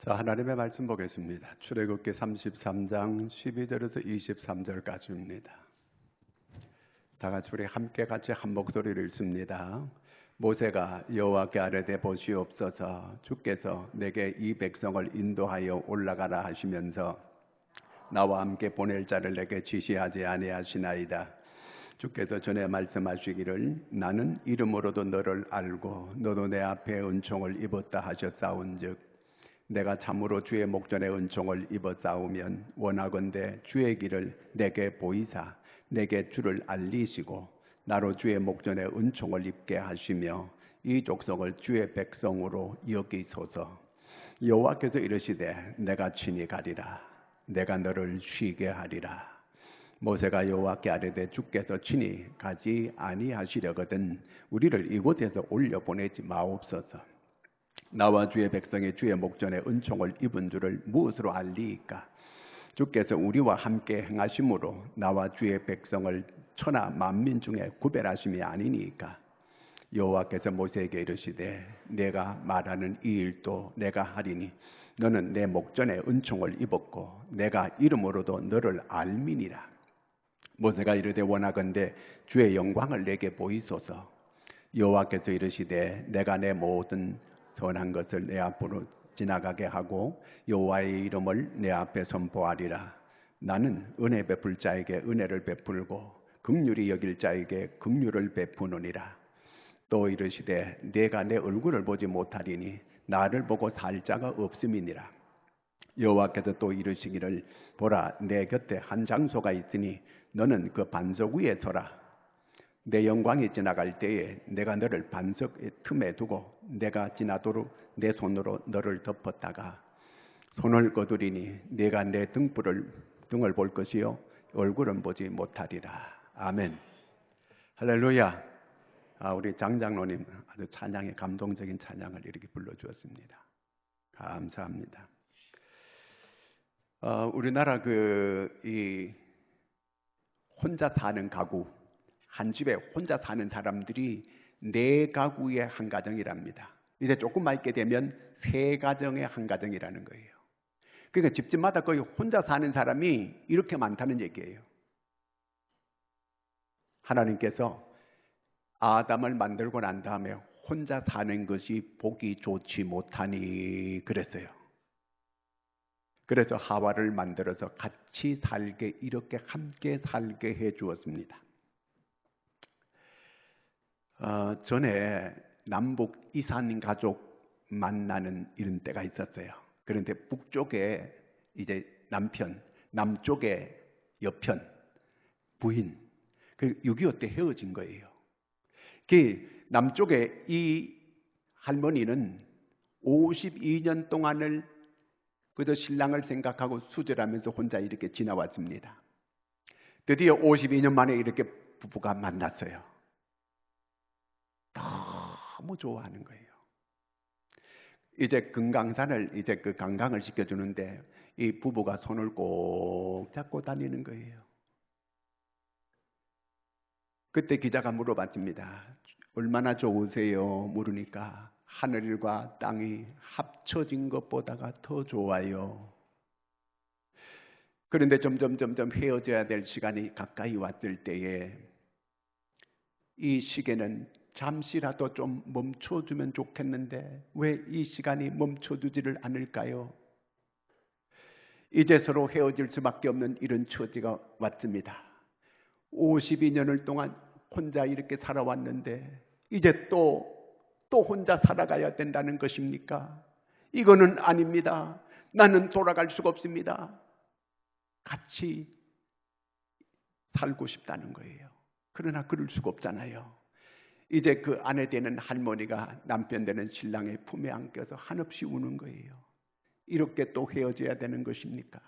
자, 하나님의 말씀 보겠습니다. 출애굽기 33장 12절에서 23절까지입니다. 다 같이 우리 함께 같이 한 목소리를 읽습니다. 모세가 여호와께 아뢰되 보시옵소서, 주께서 내게 이 백성을 인도하여 올라가라 하시면서 나와 함께 보낼 자를 내게 지시하지 아니하시나이다. 주께서 전에 말씀하시기를 나는 이름으로도 너를 알고 너도 내 앞에 은총을 입었다 하셨사온즉 내가 참으로 주의 목전에 은총을 입었사오면 원하건대 주의 길을 내게 보이사 내게 주를 알리시고 나로 주의 목전에 은총을 입게 하시며 이 족속을 주의 백성으로 여기소서. 여호와께서 이르시되 내가 친히 가리라. 내가 너를 쉬게 하리라. 모세가 여호와께 아뢰되 주께서 친히 가지 아니하시려거든 우리를 이곳에서 올려보내지 마옵소서. 나와 주의 백성이 주의 목전에 은총을 입은 줄을 무엇으로 알리이까? 주께서 우리와 함께 행하심으로 나와 주의 백성을 천하 만민 중에 구별하심이 아니니까. 여호와께서 모세에게 이르시되 내가 말하는 이 일도 내가 하리니 너는 내 목전에 은총을 입었고 내가 이름으로도 너를 알미니라. 모세가 이르되 원하건대 주의 영광을 내게 보이소서. 여호와께서 이르시되 내가 내 모든 선한 것을 내 앞으로 지나가게 하고 여호와의 이름을 내 앞에 선포하리라. 나는 은혜 베풀 자에게 은혜를 베풀고 긍휼히 여길 자에게 긍휼을 베푸느니라. 또 이르시되 내가 내 얼굴을 보지 못하리니 나를 보고 살 자가 없음이니라. 여호와께서 또 이르시기를 보라 내 곁에 한 장소가 있으니 너는 그 반석 위에 서라. 내 영광이 지나갈 때에 내가 너를 반석의 틈에 두고 내가 지나도록 내 손으로 너를 덮었다가 손을 거두리니 내가 내 등을 볼 것이요 얼굴은 보지 못하리라. 아멘. 할렐루야. 우리 장장로님 아주 찬양의 감동적인 찬양을 이렇게 불러주었습니다. 감사합니다. 우리나라 이 혼자 사는 가구, 한 집에 혼자 사는 사람들이 4가구의 한 가정이랍니다. 이제 조금만 있게 되면 3가정의 한 가정이라는 거예요. 그러니까 집집마다 거의 혼자 사는 사람이 이렇게 많다는 얘기예요. 하나님께서 아담을 만들고 난 다음에 혼자 사는 것이 보기 좋지 못하니 그랬어요. 그래서 하와를 만들어서 같이 살게 이렇게 함께 살게 해 주었습니다. 전에 남북 이산 가족 만나는 이런 때가 있었어요. 그런데 북쪽에 이제 남편, 남쪽에 여편, 부인, 그 6.25 때 헤어진 거예요. 그 남쪽에 이 할머니는 52년 동안을 그저 신랑을 생각하고 수절하면서 혼자 이렇게 지나왔습니다. 드디어 52년 만에 이렇게 부부가 만났어요. 너무 좋아하는 거예요. 이제 금강산을 이제 그 관광을 시켜주는데 이 부부가 손을 꼭 잡고 다니는 거예요. 그때 기자가 물어봤습니다. 얼마나 좋으세요? 물으니까 하늘과 땅이 합쳐진 것보다가 더 좋아요. 그런데 점점 헤어져야 될 시간이 가까이 왔을 때에 이 시계는 잠시라도 좀 멈춰주면 좋겠는데 왜 이 시간이 멈춰주지를 않을까요? 이제 서로 헤어질 수밖에 없는 이런 처지가 왔습니다. 52년을 동안 혼자 이렇게 살아왔는데 이제 또 혼자 살아가야 된다는 것입니까? 이거는 아닙니다. 나는 돌아갈 수가 없습니다. 같이 살고 싶다는 거예요. 그러나 그럴 수가 없잖아요. 이제 그 아내 되는 할머니가 남편 되는 신랑의 품에 안겨서 한없이 우는 거예요. 이렇게 또 헤어져야 되는 것입니까?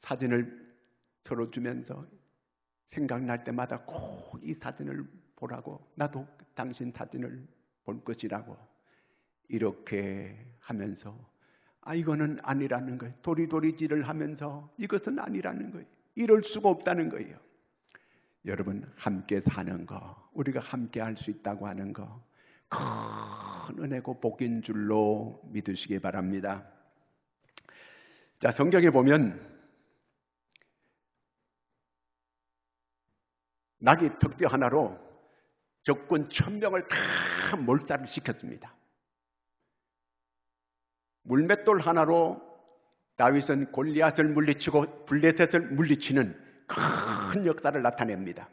사진을 서로 주면서 생각날 때마다 꼭 이 사진을 보라고, 나도 당신 사진을 볼 것이라고 이렇게 하면서 이거는 아니라는 거예요. 도리도리질을 하면서 이것은 아니라는 거예요. 이럴 수가 없다는 거예요. 여러분, 함께 사는 거, 우리가 함께 할 수 있다고 하는 거, 큰 은혜고 복인 줄로 믿으시기 바랍니다. 자, 성경에 보면 낙이 턱뼈 하나로 적군 1000명을 다 몰살을 시켰습니다. 물맷돌 하나로 다윗은 골리앗을 물리치고 블레셋을 물리치는 큰 역사를 나타냅니다.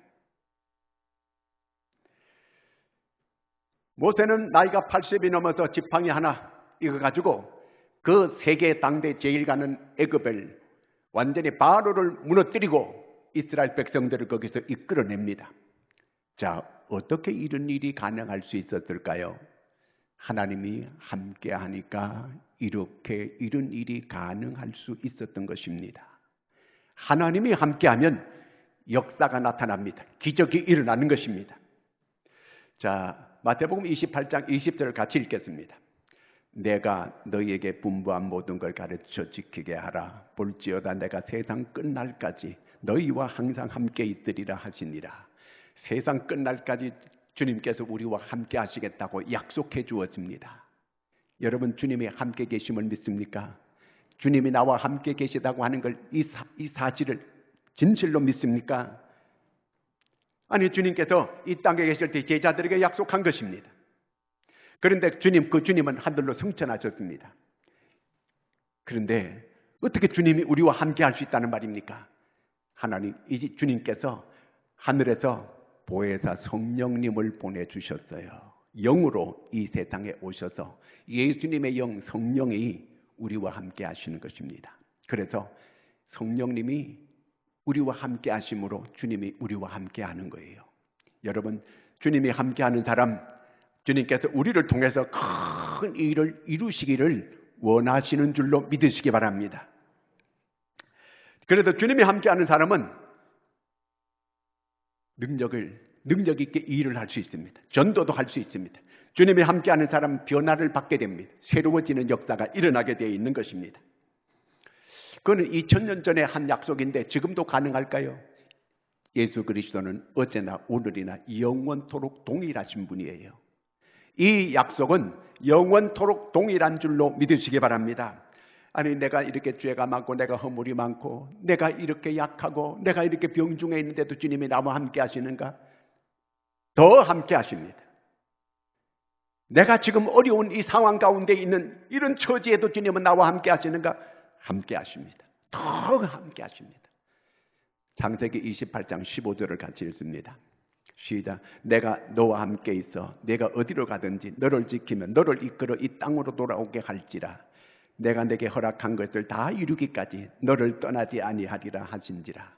모세는 나이가 80이 넘어서 지팡이 하나 이거 가지고 그 세계 당대 제일 가는 애굽을 완전히 바로를 무너뜨리고 이스라엘 백성들을 거기서 이끌어냅니다. 자, 어떻게 이런 일이 가능할 수 있었을까요? 하나님이 함께 하니까 이렇게 이런 일이 가능할 수 있었던 것입니다. 하나님이 함께하면 역사가 나타납니다. 기적이 일어나는 것입니다. 자, 마태복음 28장 20절을 같이 읽겠습니다. 내가 너희에게 분부한 모든 걸 가르쳐 지키게 하라. 볼지어다 내가 세상 끝날까지 너희와 항상 함께 있으리라 하시니라. 세상 끝날까지 주님께서 우리와 함께 하시겠다고 약속해 주었습니다. 여러분, 주님이 함께 계심을 믿습니까? 주님이 나와 함께 계시다고 하는 걸 이 사실을 진실로 믿습니까? 아니, 주님께서 이 땅에 계실 때 제자들에게 약속한 것입니다. 그런데 그 주님은 하늘로 승천하셨습니다. 그런데 어떻게 주님이 우리와 함께 할 수 있다는 말입니까? 이 주님께서 하늘에서 보혜사 성령님을 보내주셨어요. 영으로 이 세상에 오셔서 예수님의 영 성령이 우리와 함께 하시는 것입니다. 그래서 성령님이 우리와 함께 하심으로 주님이 우리와 함께 하는 거예요. 여러분, 주님이 함께 하는 사람, 주님께서 우리를 통해서 큰 일을 이루시기를 원하시는 줄로 믿으시기 바랍니다. 그래도 주님이 함께 하는 사람은 능력 있게 일을 할 수 있습니다. 전도도 할 수 있습니다. 주님이 함께하는 사람은 변화를 받게 됩니다. 새로워지는 역사가 일어나게 되어 있는 것입니다. 그거는 2000년 전에 한 약속인데 지금도 가능할까요? 예수 그리스도는 어제나 오늘이나 영원토록 동일하신 분이에요. 이 약속은 영원토록 동일한 줄로 믿으시기 바랍니다. 아니, 내가 이렇게 죄가 많고 내가 허물이 많고 내가 이렇게 약하고 내가 이렇게 병중에 있는데도 주님이 나와 함께 하시는가? 더 함께 하십니다. 내가 지금 어려운 이 상황 가운데 있는 이런 처지에도 주님은 나와 함께 하시는가? 함께 하십니다. 더 함께 하십니다. 창세기 28장 15절을 같이 읽습니다. 시작. 내가 너와 함께 있어 내가 어디로 가든지 너를 지키면 너를 이끌어 이 땅으로 돌아오게 할지라. 내가 내게 허락한 것을 다 이루기까지 너를 떠나지 아니하리라 하신지라.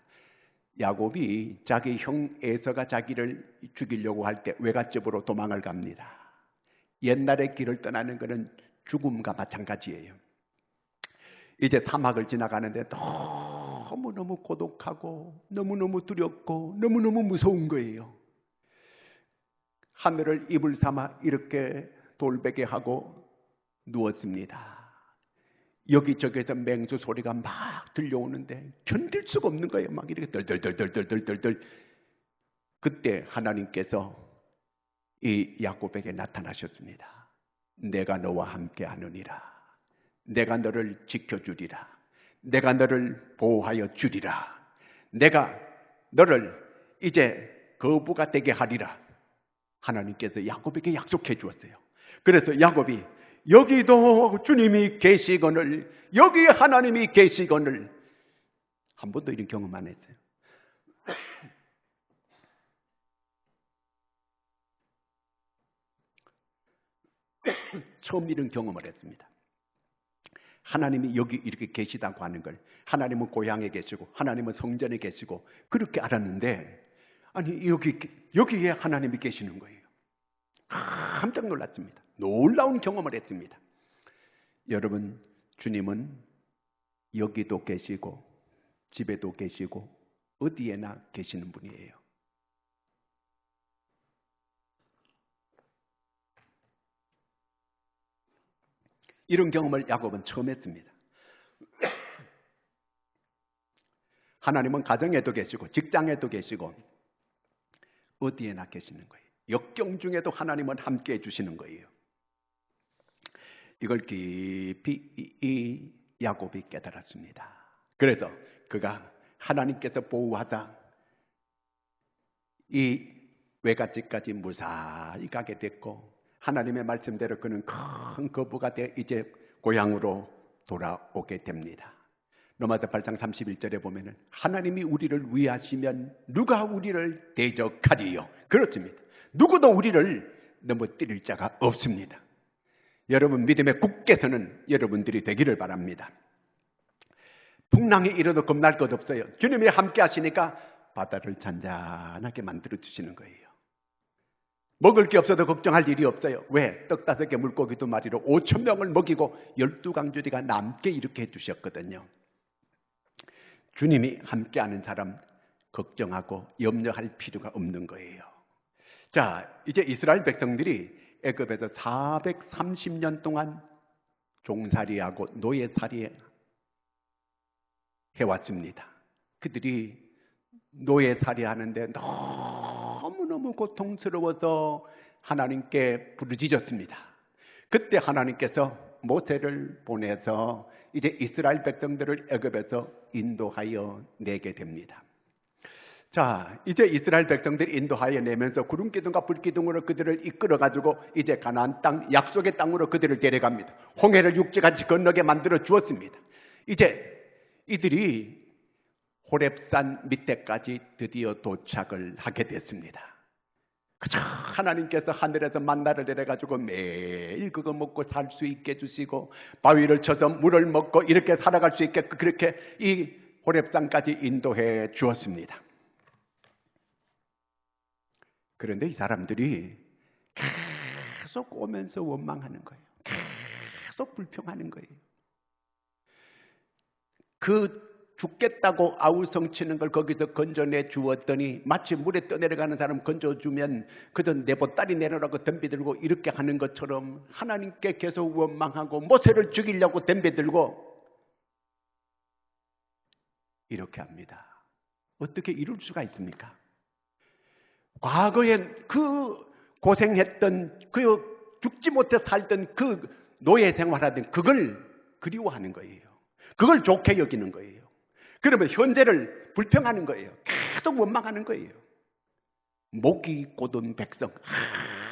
야곱이 자기 형 에서가 자기를 죽이려고 할 때 외갓집으로 도망을 갑니다. 옛날의 길을 떠나는 것은 죽음과 마찬가지예요. 이제 사막을 지나가는데 너무너무 고독하고 너무너무 두렵고 너무너무 무서운 거예요. 하늘을 이불 삼아 이렇게 돌베개 하고 누웠습니다. 여기저기서 맹수 소리가 막 들려오는데 견딜 수가 없는 거예요. 막 이렇게 덜덜덜덜덜덜덜. 그때 하나님께서 이 야곱에게 나타나셨습니다. 내가 너와 함께 하느니라. 내가 너를 지켜주리라. 내가 너를 보호하여 주리라. 내가 너를 이제 거부가 되게 하리라. 하나님께서 야곱에게 약속해 주었어요. 그래서 야곱이 여기도 주님이 계시거늘 여기 하나님이 계시거늘 한 번도 이런 경험 안 했어요. 처음 이런 경험을 했습니다. 하나님이 여기 이렇게 계시다고 하는 걸, 하나님은 고향에 계시고 하나님은 성전에 계시고 그렇게 알았는데, 아니 여기에 하나님이 계시는 거예요. 깜짝 놀랐습니다. 놀라운 경험을 했습니다. 여러분, 주님은 여기도 계시고 집에도 계시고 어디에나 계시는 분이에요. 이런 경험을 야곱은 처음 했습니다. 하나님은 가정에도 계시고 직장에도 계시고 어디에나 계시는 거예요. 역경 중에도 하나님은 함께 해주시는 거예요. 이걸 깊이 이 야곱이 깨달았습니다. 그래서 그가 하나님께서 보호하다 이 외갓집까지 무사히 가게 됐고, 하나님의 말씀대로 그는 큰 거부가 돼 이제 고향으로 돌아오게 됩니다. 로마서 8장 31절에 보면은 하나님이 우리를 위하시면 누가 우리를 대적하리요. 그렇습니다. 누구도 우리를 넘어뜨릴 자가 없습니다. 여러분 믿음에 굳게 서는 여러분들이 되기를 바랍니다. 풍랑이 일어도 겁날 것 없어요. 주님이 함께 하시니까 바다를 잔잔하게 만들어 주시는 거예요. 먹을 게 없어도 걱정할 일이 없어요. 왜? 떡 5개 물고기 2마리로 5,000명을 먹이고 12강조리가 남게 이렇게 해주셨거든요. 주님이 함께하는 사람 걱정하고 염려할 필요가 없는 거예요. 자, 이제 이스라엘 백성들이 애굽에서 430년 동안 종살이하고 노예살이 해왔습니다. 그들이 노예살이 하는데 너무너무 고통스러워서 하나님께 부르짖었습니다. 그때 하나님께서 모세를 보내서 이제 이스라엘 백성들을 애굽에서 인도하여 내게 됩니다. 자, 이제 이스라엘 백성들이 인도하여 내면서 구름 기둥과 불 기둥으로 그들을 이끌어 가지고 이제 가나안 땅, 약속의 땅으로 그들을 데려갑니다. 홍해를 육지같이 건너게 만들어 주었습니다. 이제 이들이 호렙산 밑에까지 드디어 도착을 하게 됐습니다. 그저 하나님께서 하늘에서 만나를 내려가지고 매일 그거 먹고 살 수 있게 해주시고 바위를 쳐서 물을 먹고 이렇게 살아갈 수 있게 그렇게 이 호렙산까지 인도해 주었습니다. 그런데 이 사람들이 계속 오면서 원망하는 거예요. 계속 불평하는 거예요. 그 죽겠다고 아우성치는 걸 거기서 건져내 주었더니 마치 물에 떠내려가는 사람 건져주면 그저 내 보따리 내려라고 덤비들고 이렇게 하는 것처럼 하나님께 계속 원망하고 모세를 죽이려고 덤비들고 이렇게 합니다. 어떻게 이럴 수가 있습니까? 과거에 그 고생했던 그 죽지 못해 살던 그 노예 생활하던 그걸 그리워하는 거예요. 그걸 좋게 여기는 거예요. 그러면 현재를 불평하는 거예요. 계속 원망하는 거예요. 목이 곧은 백성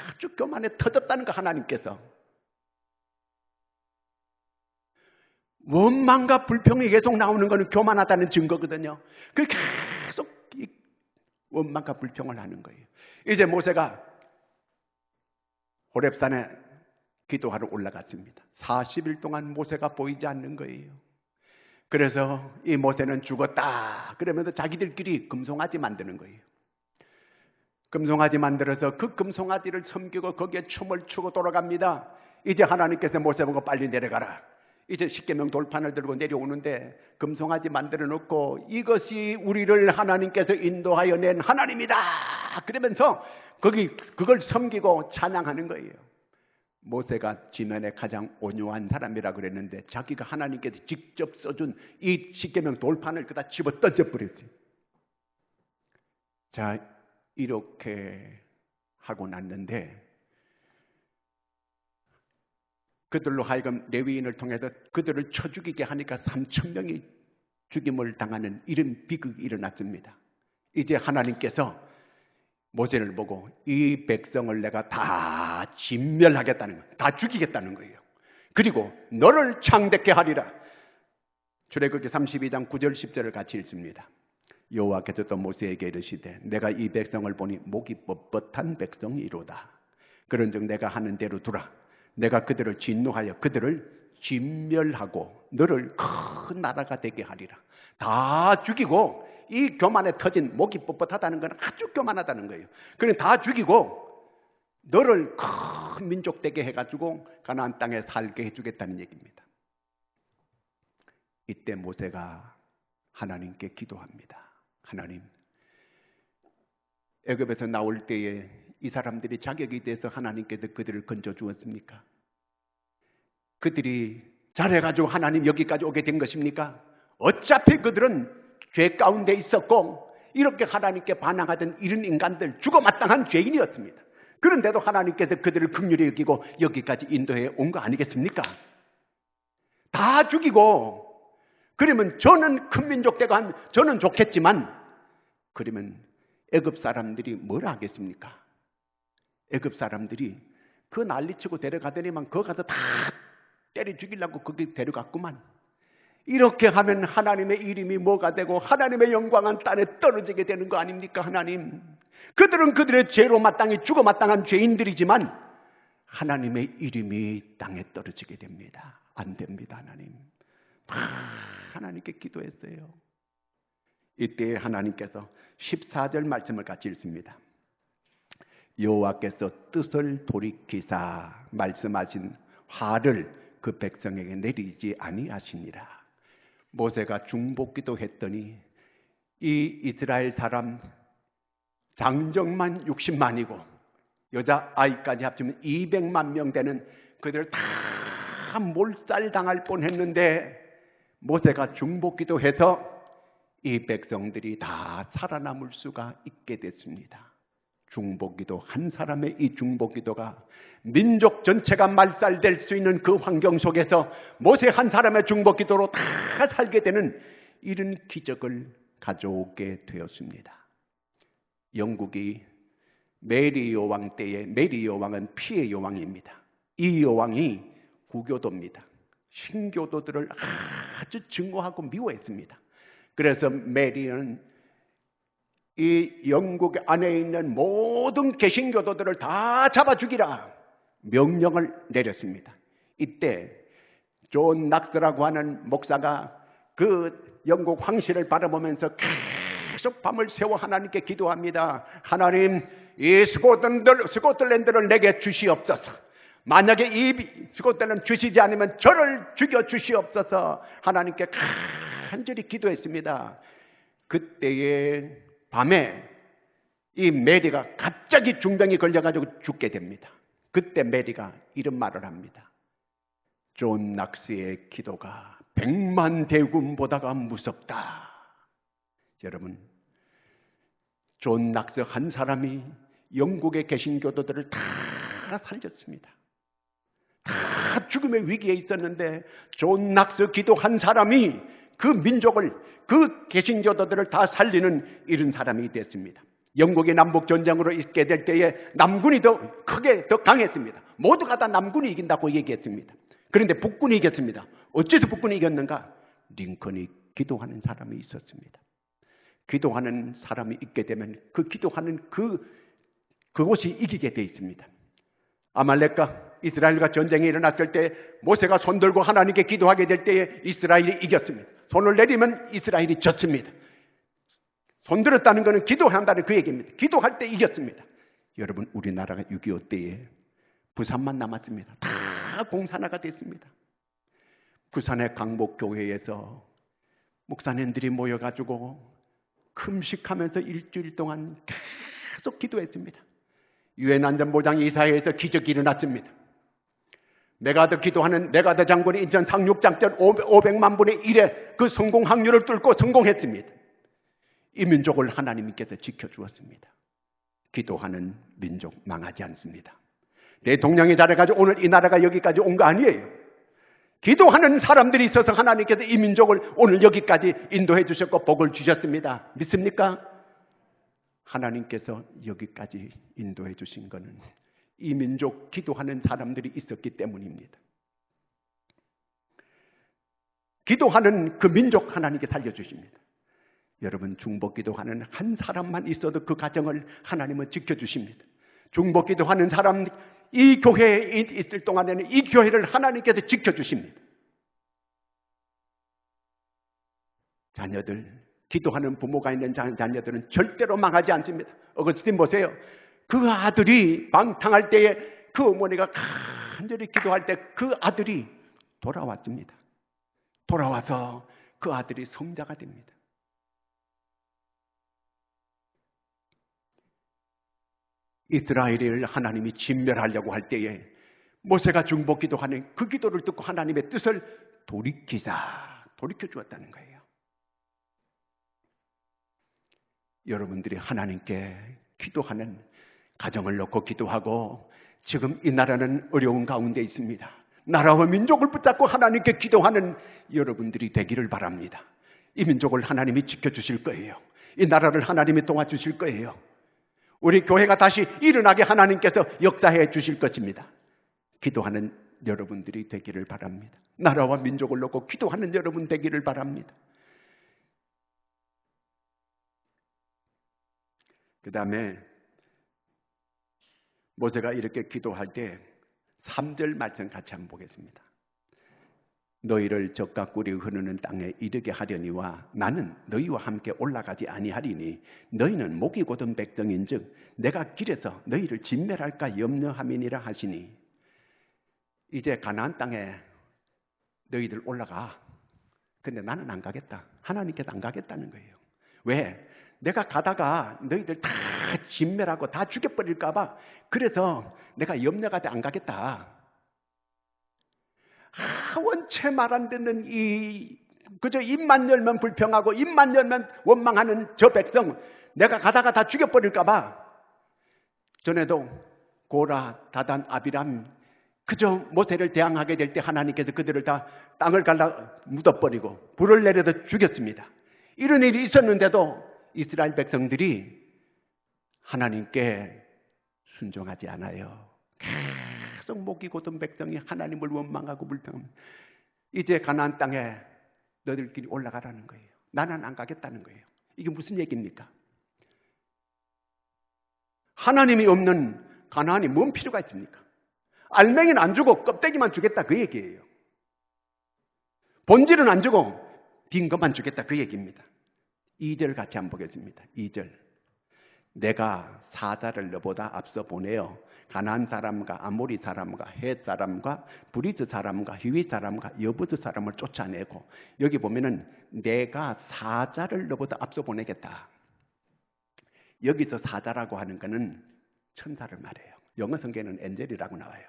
아주 교만에 터졌다는 거 하나님께서. 원망과 불평이 계속 나오는 것은 교만하다는 증거거든요. 그 계속 원망과 불평을 하는 거예요. 이제 모세가 호렙산에 기도하러 올라갔습니다. 40일 동안 모세가 보이지 않는 거예요. 그래서 이 모세는 죽었다 그러면서 자기들끼리 금송아지 만드는 거예요. 금송아지 만들어서 그 금송아지를 섬기고 거기에 춤을 추고 돌아갑니다. 이제 하나님께서 모세 보고 빨리 내려가라. 이제 십계명 돌판을 들고 내려오는데 금송아지 만들어 놓고 이것이 우리를 하나님께서 인도하여 낸 하나님이다 그러면서 그걸 섬기고 찬양하는 거예요. 모세가 지면에 가장 온유한 사람이라 그랬는데 자기가 하나님께서 직접 써준 이 십계명 돌판을 그다 집어 던져버렸어요. 자, 이렇게 하고 났는데 그들로 하여금 레위인을 통해서 그들을 쳐 죽이게 하니까 3,000명이 죽임을 당하는 이런 비극이 일어났습니다. 이제 하나님께서 모세를 보고 이 백성을 내가 다 진멸하겠다는 거예요. 다 죽이겠다는 거예요. 그리고 너를 창대케 하리라. 출애굽기 32장 9절 10절을 같이 읽습니다. 여호와께서 또 모세에게 이르시되 내가 이 백성을 보니 목이 뻣뻣한 백성이로다. 그런즉 내가 하는 대로 두라. 내가 그들을 진노하여 그들을 진멸하고 너를 큰 나라가 되게 하리라. 다 죽이고 이 교만에 터진 목이 뻣뻣하다는 건 아주 교만하다는 거예요. 그래 다 죽이고 너를 큰 민족 되게 해가지고 가나안 땅에 살게 해주겠다는 얘기입니다. 이때 모세가 하나님께 기도합니다. 하나님, 애굽에서 나올 때에 이 사람들이 자격이 돼서 하나님께서 그들을 건져 주었습니까? 그들이 잘해가지고 하나님 여기까지 오게 된 것입니까? 어차피 그들은 죄 가운데 있었고 이렇게 하나님께 반항하던 이런 인간들 죽어마땅한 죄인이었습니다. 그런데도 하나님께서 그들을 긍휼히 여기고 여기까지 인도해 온 거 아니겠습니까? 다 죽이고 그러면 저는 큰 민족 되고 저는 좋겠지만 그러면 애굽 사람들이 뭘 하겠습니까? 애굽 사람들이 그 난리치고 데려가더니만 거기 가서 다 때려 죽이려고 거기 데려갔구만. 이렇게 하면 하나님의 이름이 뭐가 되고 하나님의 영광은 땅에 떨어지게 되는 거 아닙니까? 하나님, 그들은 그들의 죄로 마땅히 죽어 마땅한 죄인들이지만 하나님의 이름이 땅에 떨어지게 됩니다. 안 됩니다. 하나님. 하나님께 기도했어요. 이때 하나님께서 14절 말씀을 같이 읽습니다. 여호와께서 뜻을 돌이키사 말씀하신 화를 그 백성에게 내리지 아니하시니라. 모세가 중복기도 했더니 이 이스라엘 사람 장정만 60만이고 여자아이까지 합치면 200만 명 되는 그들 다 몰살당할 뻔했는데 모세가 중복기도 해서 이 백성들이 다 살아남을 수가 있게 됐습니다. 중복기도 한 사람의 이 중복기도가 민족 전체가 말살될 수 있는 그 환경 속에서 모세 한 사람의 중복기도로 다 살게 되는 이런 기적을 가져오게 되었습니다. 영국이 메리 여왕 때에 메리 여왕은 피해 여왕입니다. 이 여왕이 구교도입니다. 신교도들을 아주 증오하고 미워했습니다. 그래서 메리는 이 영국 안에 있는 모든 개신교도들을 다 잡아 죽이라 명령을 내렸습니다. 이때 존 낙스라고 하는 목사가 그 영국 황실을 바라보면서 계속 밤을 새워 하나님께 기도합니다. 하나님, 이 스코틀랜드를 내게 주시옵소서. 만약에 이 스코틀랜드 주시지 않으면 저를 죽여 주시옵소서. 하나님께 간절히 기도했습니다. 그때의 밤에 이 메리가 갑자기 중병이 걸려가지고 죽게 됩니다. 그때 메리가 이런 말을 합니다. 존 낙스의 기도가 100만 대군보다가 무섭다. 여러분, 존 낙스 한 사람이 영국의 개신교도들을 다 살렸습니다. 다 죽음의 위기에 있었는데 존 낙스 기도 한 사람이 그 민족을, 그 개신교도들을 다 살리는 이런 사람이 됐습니다. 영국이 남북전쟁으로 있게 될 때에 남군이 더 크게 더 강했습니다. 모두가 다 남군이 이긴다고 얘기했습니다. 그런데 북군이 이겼습니다. 어째서 북군이 이겼는가? 링컨이 기도하는 사람이 있었습니다. 기도하는 사람이 있게 되면 그 기도하는 그곳이 이기게 되어 있습니다. 아말렉과 이스라엘과 전쟁이 일어났을 때 모세가 손 들고 하나님께 기도하게 될 때에 이스라엘이 이겼습니다. 손을 내리면 이스라엘이 졌습니다. 손 들었다는 것은 기도한다는 그 얘기입니다. 기도할 때 이겼습니다. 여러분, 우리나라가 6.25 때에 부산만 남았습니다. 다 공산화가 됐습니다. 부산의 강목교회에서 목사님들이 모여가지고 금식하면서 일주일 동안 계속 기도했습니다. 유엔 안전보장 이사회에서 기적이 일어났습니다. 메가더 기도하는 메가더 장군이 인천 상륙작전 500만 분의 1의 그 성공 확률을 뚫고 성공했습니다. 이 민족을 하나님께서 지켜주었습니다. 기도하는 민족 망하지 않습니다. 대통령이 잘해가지고 오늘 이 나라가 여기까지 온 거 아니에요. 기도하는 사람들이 있어서 하나님께서 이 민족을 오늘 여기까지 인도해 주셨고 복을 주셨습니다. 믿습니까? 하나님께서 여기까지 인도해 주신 것은 이 민족 기도하는 사람들이 있었기 때문입니다. 기도하는 그 민족 하나님께 살려주십니다. 여러분, 중복기도하는 한 사람만 있어도 그 가정을 하나님은 지켜주십니다. 중복기도하는 사람, 이 교회에 있을 동안에는 이 교회를 하나님께서 지켜주십니다. 자녀들, 기도하는 부모가 있는 자녀들은 절대로 망하지 않습니다. 어거스틴 보세요. 그 아들이 방탕할 때에 그 어머니가 간절히 기도할 때 그 아들이 돌아왔습니다. 돌아와서 그 아들이 성자가 됩니다. 이스라엘을 하나님이 진멸하려고 할 때에 모세가 중복기도하는 그 기도를 듣고 하나님의 뜻을 돌이켜 주었다는 거예요. 여러분들이 하나님께 기도하는 가정을 놓고 기도하고 지금 이 나라는 어려운 가운데 있습니다. 나라와 민족을 붙잡고 하나님께 기도하는 여러분들이 되기를 바랍니다. 이 민족을 하나님이 지켜주실 거예요. 이 나라를 하나님이 도와주실 거예요. 우리 교회가 다시 일어나게 하나님께서 역사해 주실 것입니다. 기도하는 여러분들이 되기를 바랍니다. 나라와 민족을 놓고 기도하는 여러분 되기를 바랍니다. 그 다음에 모세가 이렇게 기도할 때 3절 말씀 같이 한번 보겠습니다. 너희를 적과 꿀이 흐르는 땅에 이르게 하려니와 나는 너희와 함께 올라가지 아니하리니 너희는 목이 곧은 백성인즉 내가 길에서 너희를 진멸할까 염려함이니라 하시니. 이제 가나안 땅에 너희들 올라가. 근데 나는 안 가겠다. 하나님께서 안 가겠다는 거예요. 왜? 내가 가다가 너희들 다 진멸하고 다 죽여버릴까 봐 그래서 내가 염려가 돼 안 가겠다. 원체 말 안 듣는 그저 입만 열면 불평하고 입만 열면 원망하는 저 백성 내가 가다가 다 죽여버릴까 봐. 전에도 고라, 다단, 아비람 그저 모세를 대항하게 될 때 하나님께서 그들을 다 땅을 갈라 묻어버리고 불을 내려서 죽였습니다. 이런 일이 있었는데도 이스라엘 백성들이 하나님께 순종하지 않아요. 계속 목이 곧은 백성이 하나님을 원망하고 불평합니다. 이제 가나안 땅에 너희들끼리 올라가라는 거예요. 나는 안 가겠다는 거예요. 이게 무슨 얘기입니까? 하나님이 없는 가나안이 뭔 필요가 있습니까? 알맹이는 안 주고 껍데기만 주겠다 그 얘기예요. 본질은 안 주고 빈 것만 주겠다 그 얘기입니다. 2절 같이 한번 보겠습니다. 2절. 내가 사자를 너보다 앞서 보내어 가나안 사람과 아모리 사람과 헷 사람과 브리스 사람과 히위 사람과 여부스 사람을 쫓아내고, 여기 보면은 내가 사자를 너보다 앞서 보내겠다. 여기서 사자라고 하는 것은 천사를 말해요. 영어 성경에는 엔젤이라고 나와요.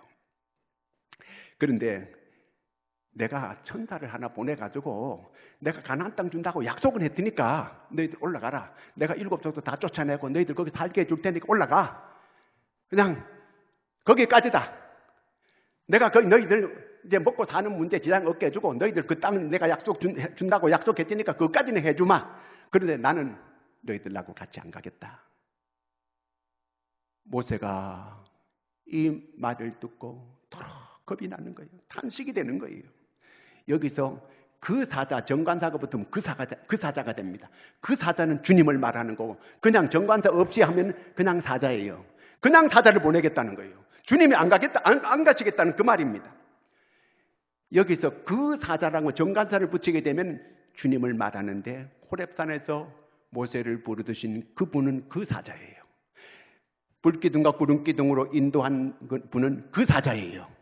그런데 내가 천사를 하나 보내가지고 내가 가나안 땅 준다고 약속은 했으니까 너희들 올라가라. 내가 7족도 다 쫓아내고 너희들 거기 살게 해줄 테니까 올라가. 그냥 거기까지다. 내가 거기 너희들 이제 먹고 사는 문제 지장 없게 해주고 너희들 그 땅 내가 약속 준다고 약속했으니까 그것까지는 해주마. 그런데 나는 너희들하고 같이 안 가겠다. 모세가 이 말을 듣고 더러 겁이 나는 거예요. 탄식이 되는 거예요. 여기서 그 사자, 정관사가 붙으면 그 사자가 됩니다. 그 사자는 주님을 말하는 거고, 그냥 정관사 없이 하면 그냥 사자예요. 그냥 사자를 보내겠다는 거예요. 주님이 안 가시겠다는 그 말입니다. 여기서 그 사자라고 정관사를 붙이게 되면 주님을 말하는데, 호렙산에서 모세를 부르듯이 그분은 그 사자예요. 불기둥과 구름기둥으로 인도한 분은 그 사자예요.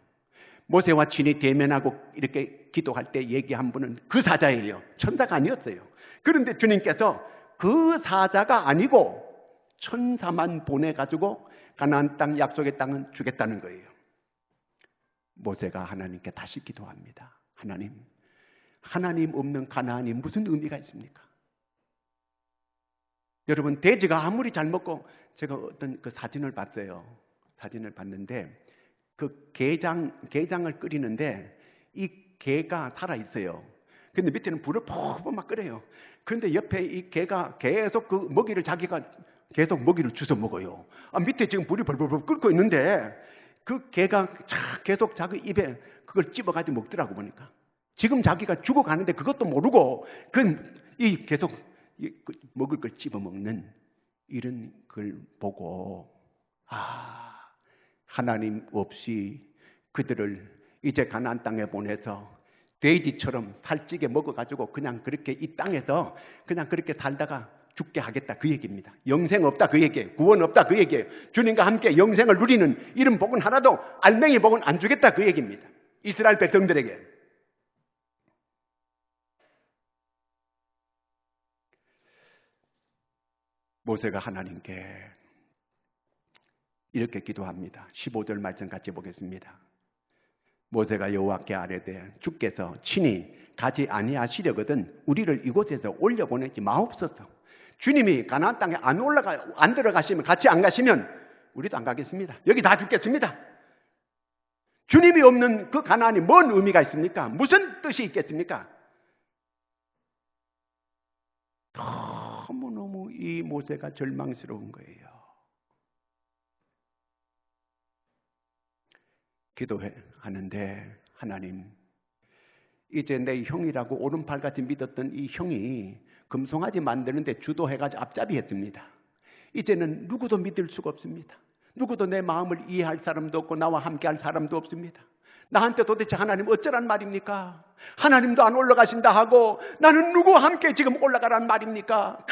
모세와 친히 대면하고 이렇게 기도할 때 얘기한 분은 그 사자예요. 천사가 아니었어요. 그런데 주님께서 그 사자가 아니고 천사만 보내가지고 가나안 땅, 약속의 땅은 주겠다는 거예요. 모세가 하나님께 다시 기도합니다. 하나님 없는 가나안이 무슨 의미가 있습니까? 여러분, 돼지가 아무리 잘 먹고, 제가 어떤 그 사진을 봤어요. 사진을 봤는데 그 게장을 끓이는데 이 게가 살아있어요. 근데 밑에는 불을 퍽퍽 막 끓여요. 그런데 옆에 이 게가 계속 그 먹이를 자기가 계속 먹이를 주워 먹어요. 밑에 지금 불이 벌벌 끓고 있는데 그 게가 계속 자기 입에 그걸 집어가지고 먹더라고 보니까. 지금 자기가 죽어가는데 그것도 모르고 이 계속 먹을 걸 집어먹는 이런 걸 보고, 하나님 없이 그들을 이제 가나안 땅에 보내서 돼지처럼 살찌게 먹어가지고 그냥 그렇게 이 땅에서 그냥 그렇게 살다가 죽게 하겠다 그 얘기입니다. 영생 없다 그 얘기예요. 구원 없다 그 얘기예요. 주님과 함께 영생을 누리는 이런 복은 하나도, 알맹이 복은 안 주겠다 그 얘기입니다. 이스라엘 백성들에게. 모세가 하나님께 이렇게 기도합니다. 15절 말씀 같이 보겠습니다. 모세가 여호와께 아뢰되 주께서 친히 가지 아니하시려거든 우리를 이곳에서 올려보내지 마옵소서. 주님이 가나안 땅에 안 들어가시면, 같이 안 가시면 우리도 안 가겠습니다. 여기 다 죽겠습니다. 주님이 없는 그 가나안이 뭔 의미가 있습니까? 무슨 뜻이 있겠습니까? 너무너무 이 모세가 절망스러운 거예요. 기도하는데 하나님, 이제 내 형이라고 오른팔같이 믿었던 이 형이 금송아지 만드는데 주도해가지고 앞잡이 했습니다. 이제는 누구도 믿을 수가 없습니다. 누구도 내 마음을 이해할 사람도 없고 나와 함께할 사람도 없습니다. 나한테 도대체 하나님 어쩌란 말입니까? 하나님도 안 올라가신다 하고 나는 누구와 함께 지금 올라가란 말입니까?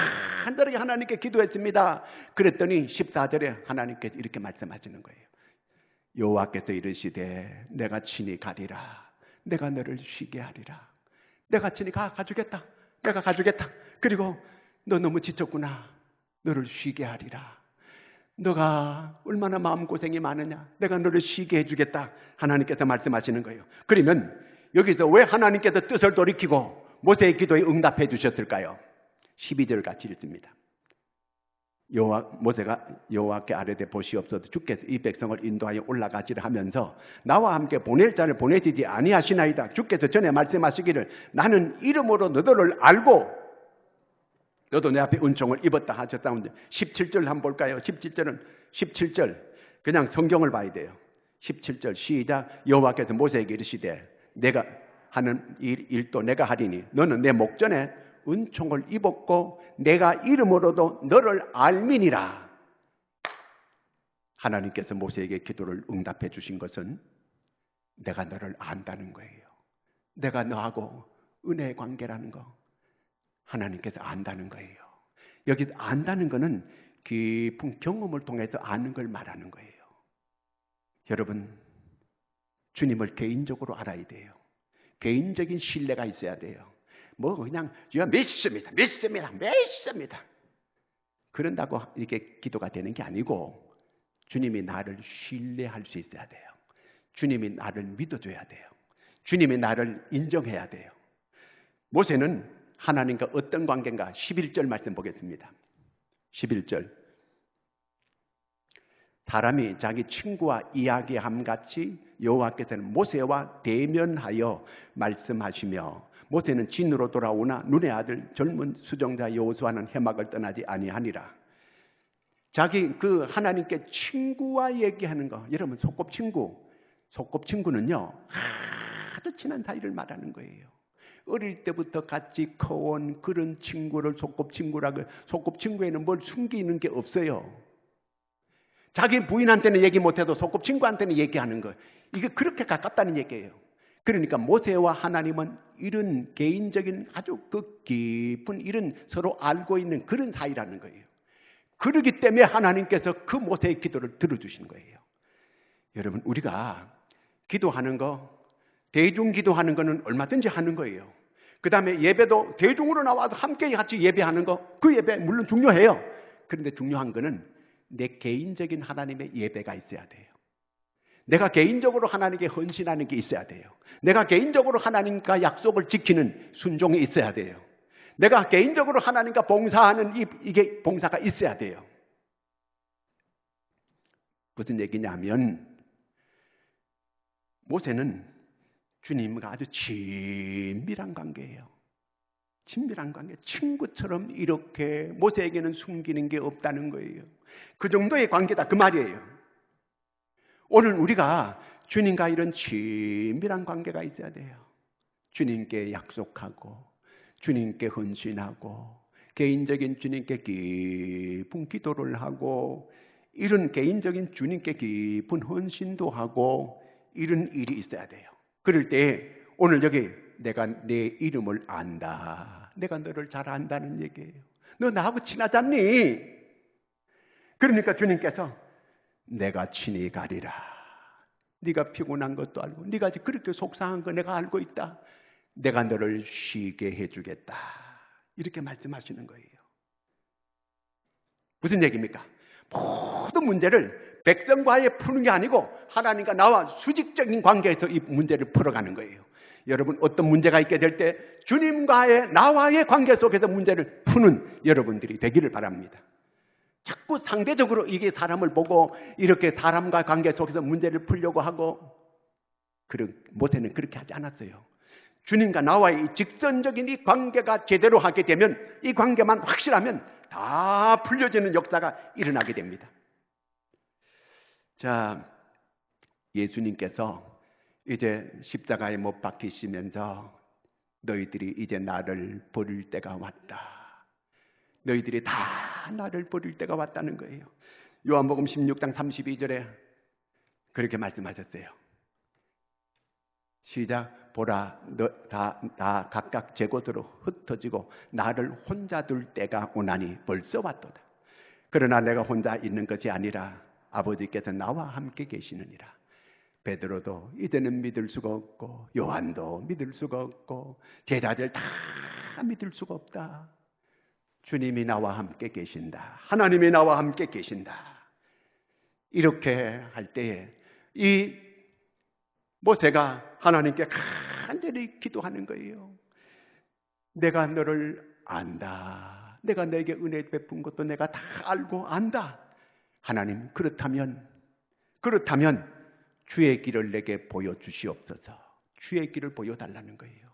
간절히 하나님께 기도했습니다. 그랬더니 14절에 하나님께서 이렇게 말씀하시는 거예요. 여호와께서 이르시되 내가 친히 가리라. 내가 너를 쉬게 하리라. 내가 친히 가주겠다. 내가 가주겠다. 그리고 너 너무 지쳤구나. 너를 쉬게 하리라. 너가 얼마나 마음고생이 많으냐. 내가 너를 쉬게 해주겠다. 하나님께서 말씀하시는 거예요. 그러면 여기서 왜 하나님께서 뜻을 돌이키고 모세의 기도에 응답해 주셨을까요? 12절 같이 읽습니다. 모세가 여호와께 아뢰되 보시옵소서 주께서 이 백성을 인도하여 올라가시려 하면서 나와 함께 보낼 자를 보내시지 아니하시나이다. 주께서 전에 말씀하시기를 나는 이름으로 너희를 알고 너도 내 앞에 은총을 입었다 하셨다는데 17절 한번 볼까요? 17절 그냥 성경을 봐야 돼요. 17절 시작. 여호와께서 모세에게 이르시되 내가 하는 일도 내가 하리니 너는 내 목전에 은총을 입었고 내가 이름으로도 너를 알미니라. 하나님께서 모세에게 기도를 응답해 주신 것은 내가 너를 안다는 거예요. 내가 너하고 은혜의 관계라는 거 하나님께서 안다는 거예요. 여기 안다는 거는 깊은 경험을 통해서 아는 걸 말하는 거예요. 여러분, 주님을 개인적으로 알아야 돼요. 개인적인 신뢰가 있어야 돼요. 뭐 그냥 믿습니다. 그런다고 이게 기도가 되는 게 아니고 주님이 나를 신뢰할 수 있어야 돼요. 주님이 나를 믿어줘야 돼요. 주님이 나를 인정해야 돼요. 모세는 하나님과 어떤 관계인가? 11절 말씀 보겠습니다. 11절 사람이 자기 친구와 이야기함 같이 여호와께서는 모세와 대면하여 말씀하시며 모세는 진으로 돌아오나 눈의 아들 젊은 수종자 여호수아는 해막을 떠나지 아니하니라. 자기 그 하나님께 친구와 얘기하는 거. 여러분 소꿉친구는요 아주 친한 사이를 말하는 거예요. 어릴 때부터 같이 커온 그런 친구를 소꿉친구라고. 소꿉친구에는 뭘 숨기는 게 없어요. 자기 부인한테는 얘기 못해도 소꿉친구한테는 얘기하는 거. 이게 그렇게 가깝다는 얘기예요. 그러니까 모세와 하나님은 이런 개인적인 아주 그 깊은 이런 서로 알고 있는 그런 사이라는 거예요. 그렇기 때문에 하나님께서 그 모세의 기도를 들어주신 거예요. 여러분, 우리가 기도하는 거, 대중 기도하는 거는 얼마든지 하는 거예요. 그 다음에 예배도 대중으로 나와서 함께 같이 예배하는 거, 그 예배 물론 중요해요. 그런데 중요한 거는 내 개인적인 하나님의 예배가 있어야 돼요. 내가 개인적으로 하나님께 헌신하는 게 있어야 돼요. 내가 개인적으로 하나님과 약속을 지키는 순종이 있어야 돼요. 내가 개인적으로 하나님과 봉사하는 이게 봉사가 있어야 돼요. 무슨 얘기냐면 모세는 주님과 아주 친밀한 관계예요. 친밀한 관계. 친구처럼 이렇게 모세에게는 숨기는 게 없다는 거예요. 그 정도의 관계다 그 말이에요. 오늘 우리가 주님과 이런 친밀한 관계가 있어야 돼요. 주님께 약속하고 주님께 헌신하고 개인적인 주님께 깊은 기도를 하고 이런 개인적인 주님께 깊은 헌신도 하고 이런 일이 있어야 돼요. 그럴 때 오늘 여기 내가 내 이름을 안다. 내가 너를 잘 안다는 얘기예요. 너 나하고 친하지 않니? 그러니까 주님께서 내가 친히 가리라. 네가 피곤한 것도 알고 네가 그렇게 속상한 거 내가 알고 있다. 내가 너를 쉬게 해주겠다. 이렇게 말씀하시는 거예요. 무슨 얘기입니까? 모든 문제를 백성과의 푸는 게 아니고 하나님과 나와 수직적인 관계에서 이 문제를 풀어가는 거예요. 여러분 어떤 문제가 있게 될 때 주님과의 나와의 관계 속에서 문제를 푸는 여러분들이 되기를 바랍니다. 자꾸 상대적으로 이게 사람을 보고 이렇게 사람과 관계 속에서 문제를 풀려고 하고, 모세는 그렇게 하지 않았어요. 주님과 나와의 이 직선적인 이 관계가 제대로 하게 되면, 이 관계만 확실하면 다 풀려지는 역사가 일어나게 됩니다. 자, 예수님께서 이제 십자가에 못 박히시면서 너희들이 이제 나를 버릴 때가 왔다. 너희들이 다 나를 버릴 때가 왔다는 거예요. 요한복음 16장 32절에 그렇게 말씀하셨어요. 시작. 보라, 다 각각 제 곳으로 흩어지고 나를 혼자 둘 때가 오나니 벌써 왔도다. 그러나 내가 혼자 있는 것이 아니라 아버지께서 나와 함께 계시느니라. 베드로도 이제는 믿을 수가 없고, 요한도 믿을 수가 없고, 제자들 다 믿을 수가 없다. 주님이 나와 함께 계신다. 하나님이 나와 함께 계신다. 이렇게 할 때에 이 모세가 하나님께 간절히 기도하는 거예요. 내가 너를 안다. 내가 너에게 은혜 베푼 것도 내가 다 알고 안다. 하나님, 그렇다면 주의 길을 내게 보여주시옵소서. 주의 길을 보여달라는 거예요.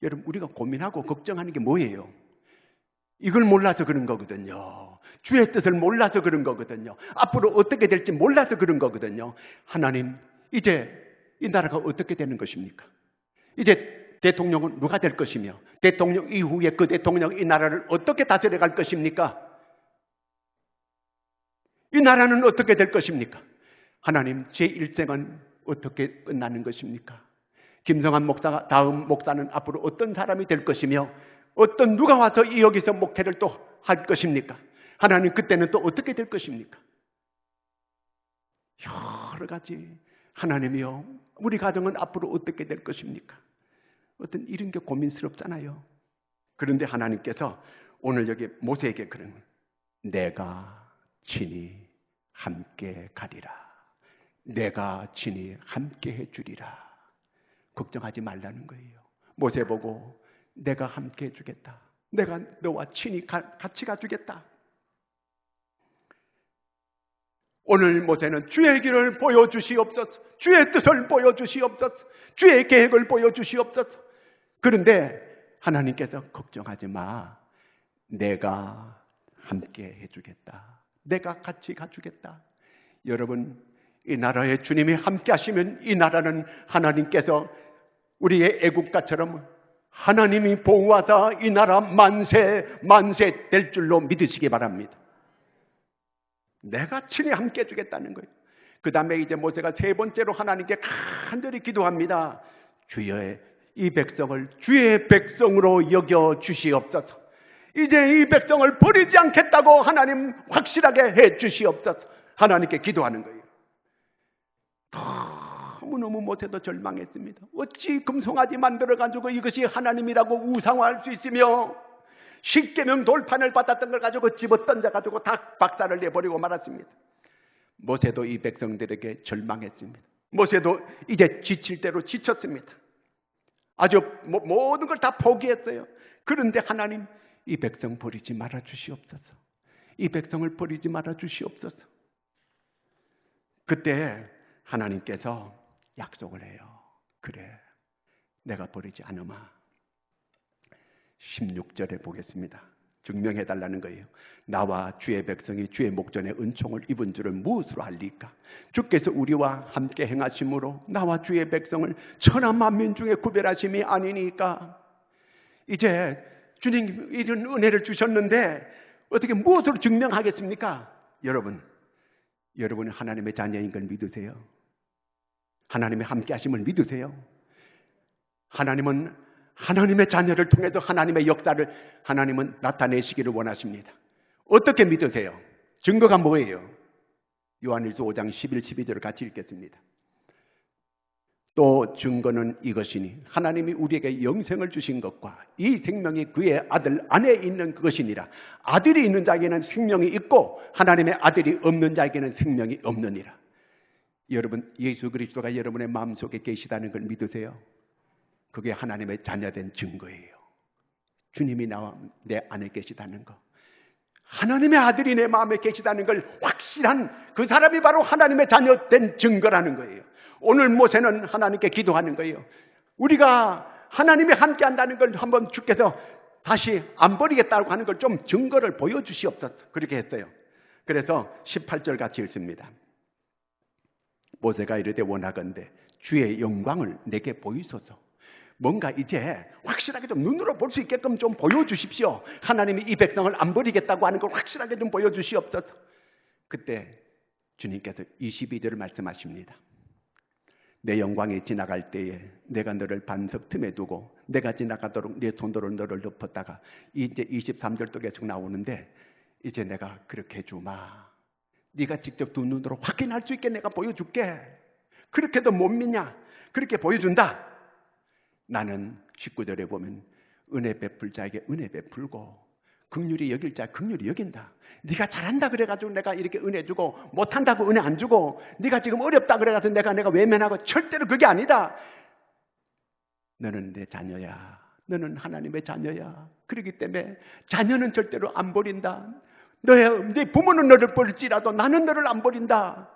여러분, 우리가 고민하고 걱정하는 게 뭐예요? 이걸 몰라서 그런 거거든요. 주의 뜻을 몰라서 그런 거거든요. 앞으로 어떻게 될지 몰라서 그런 거거든요. 하나님, 이제 이 나라가 어떻게 되는 것입니까? 이제 대통령은 누가 될 것이며, 대통령 이후에 그 대통령 이 나라를 어떻게 다스려 갈 것입니까? 이 나라는 어떻게 될 것입니까? 하나님, 제 일생은 어떻게 끝나는 것입니까? 김성한 목사가, 다음 목사는 앞으로 어떤 사람이 될 것이며, 누가 와서 여기서 목회를 또 할 것입니까? 하나님, 그때는 또 어떻게 될 것입니까? 여러 가지. 하나님이요, 우리 가정은 앞으로 어떻게 될 것입니까? 어떤 이런 게 고민스럽잖아요. 그런데 하나님께서 오늘 여기 모세에게 그런, 내가 친히 함께 가리라. 내가 친히 함께 해주리라. 걱정하지 말라는 거예요. 모세 보고 내가 함께 해주겠다. 내가 너와 친히 같이 가주겠다. 오늘 모세는 주의 길을 보여주시옵소서. 주의 뜻을 보여주시옵소서. 주의 계획을 보여주시옵소서. 그런데 하나님께서 걱정하지 마. 내가 함께 해주겠다. 내가 같이 가주겠다. 여러분, 이 나라에 주님이 함께 하시면 이 나라는 하나님께서 우리의 애국가처럼 하나님이 보호하사 이 나라 만세 될 줄로 믿으시기 바랍니다. 내가 친히 함께 해주겠다는 거예요. 그 다음에 이제 모세가 세 번째로 하나님께 간절히 기도합니다. 주여, 이 백성을 주의 백성으로 여겨 주시옵소서. 이제 이 백성을 버리지 않겠다고 하나님 확실하게 해 주시옵소서. 하나님께 기도하는 거예요. 너무너무 모세도 절망했습니다. 어찌 금송아지 만들어가지고 이것이 하나님이라고 우상화할 수 있으며, 십계명 돌판을 받았던 걸 가지고 집어 던져가지고 다 박살을 내버리고 말았습니다. 모세도 이 백성들에게 절망했습니다. 모세도 이제 지칠 대로 지쳤습니다. 아주 모든 걸 다 포기했어요. 그런데 하나님, 이 백성 버리지 말아 주시옵소서. 이 백성을 버리지 말아 주시옵소서. 그때 하나님께서 약속을 해요. 그래, 내가 버리지 않으마. 16절에 보겠습니다. 증명해달라는 거예요. 나와 주의 백성이 주의 목전에 은총을 입은 줄을 무엇으로 알리까? 주께서 우리와 함께 행하심으로 나와 주의 백성을 천하 만민 중에 구별하심이 아니니까. 이제 주님 이런 은혜를 주셨는데 어떻게 무엇으로 증명하겠습니까? 여러분은 하나님의 자녀인 걸 믿으세요? 하나님의 함께 하심을 믿으세요? 하나님은 하나님의 자녀를 통해서 하나님의 역사를 하나님은 나타내시기를 원하십니다. 어떻게 믿으세요? 증거가 뭐예요? 요한일서 5장 11, 12절을 같이 읽겠습니다. 또 증거는 이것이니 하나님이 우리에게 영생을 주신 것과 이 생명이 그의 아들 안에 있는 그것이니라. 아들이 있는 자에게는 생명이 있고 하나님의 아들이 없는 자에게는 생명이 없느니라. 여러분, 예수 그리스도가 여러분의 마음속에 계시다는 걸 믿으세요? 그게 하나님의 자녀된 증거예요. 주님이 나와 내 안에 계시다는 거. 하나님의 아들이 내 마음에 계시다는 걸 확실한 그 사람이 바로 하나님의 자녀된 증거라는 거예요. 오늘 모세는 하나님께 기도하는 거예요. 우리가 하나님이 함께 한다는 걸 한번 주께서 다시 안 버리겠다고 하는 걸 좀 증거를 보여주시옵소서. 그렇게 했어요. 그래서 18절 같이 읽습니다. 모세가 이르되 원하건대 주의 영광을 내게 보이소서. 뭔가 이제 확실하게 좀 눈으로 볼 수 있게끔 좀 보여주십시오. 하나님이 이 백성을 안 버리겠다고 하는 걸 확실하게 좀 보여주시옵소서. 그때 주님께서 22절을 말씀하십니다. 내 영광이 지나갈 때에 내가 너를 반석 틈에 두고 내가 지나가도록 내 손으로 너를 덮었다가 이제 23절도 계속 나오는데 이제 내가 그렇게 해주마. 네가 직접 두 눈으로 확인할 수 있게 내가 보여줄게. 그렇게도 못 믿냐? 그렇게 보여준다. 나는 19절에 보면 은혜 베풀 자에게 은혜 베풀고 긍휼히 여길 자 긍휼히 여긴다. 네가 잘한다 그래가지고 내가 이렇게 은혜 주고 못한다고 은혜 안 주고 네가 지금 어렵다 그래가지고 내가 외면하고 절대로 그게 아니다. 너는 내 자녀야. 너는 하나님의 자녀야. 그렇기 때문에 자녀는 절대로 안 버린다. 네 부모는 너를 버릴지라도 나는 너를 안 버린다.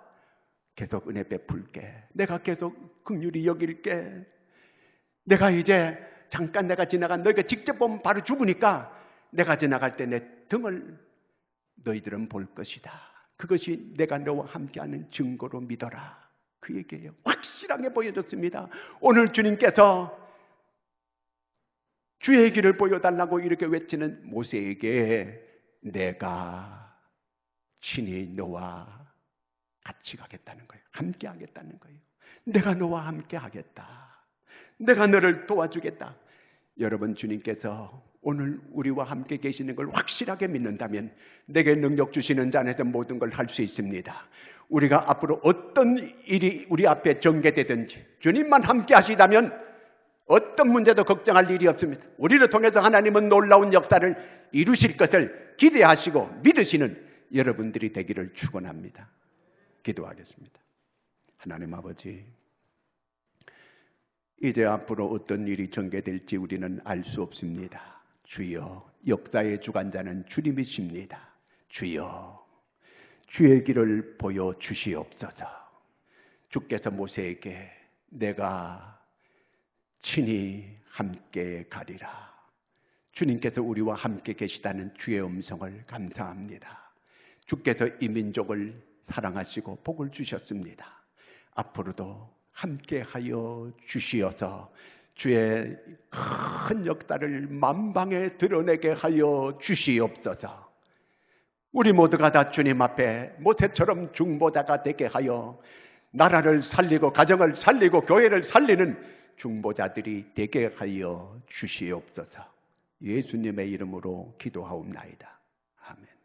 계속 은혜 베풀게. 내가 계속 긍휼히 여길게. 내가 이제 잠깐 내가 지나간 너희가 직접 보면 바로 죽으니까 내가 지나갈 때 내 등을 너희들은 볼 것이다. 그것이 내가 너와 함께하는 증거로 믿어라. 그 얘기예요. 확실하게 보여줬습니다. 오늘 주님께서 주의 길을 보여달라고 이렇게 외치는 모세에게 내가 친히 너와 같이 가겠다는 거예요. 함께 하겠다는 거예요. 내가 너와 함께 하겠다. 내가 너를 도와주겠다. 여러분, 주님께서 오늘 우리와 함께 계시는 걸 확실하게 믿는다면 내게 능력 주시는 자 안에서 모든 걸 할 수 있습니다. 우리가 앞으로 어떤 일이 우리 앞에 전개되든지 주님만 함께 하시다면 어떤 문제도 걱정할 일이 없습니다. 우리를 통해서 하나님은 놀라운 역사를 이루실 것을 기대하시고 믿으시는 여러분들이 되기를 축원합니다. 기도하겠습니다. 하나님 아버지, 이제 앞으로 어떤 일이 전개될지 우리는 알 수 없습니다. 주여, 역사의 주관자는 주님이십니다. 주여, 주의 길을 보여주시옵소서. 주께서 모세에게 내가 친히 함께 가리라. 주님께서 우리와 함께 계시다는 주의 음성을 감사합니다. 주께서 이 민족을 사랑하시고 복을 주셨습니다. 앞으로도 함께하여 주시어서 주의 큰 역사를 만방에 드러내게 하여 주시옵소서. 우리 모두가 다 주님 앞에 모세처럼 중보자가 되게 하여 나라를 살리고 가정을 살리고 교회를 살리는 중보자들이 되게 하여 주시옵소서. 예수님의 이름으로 기도하옵나이다. 아멘.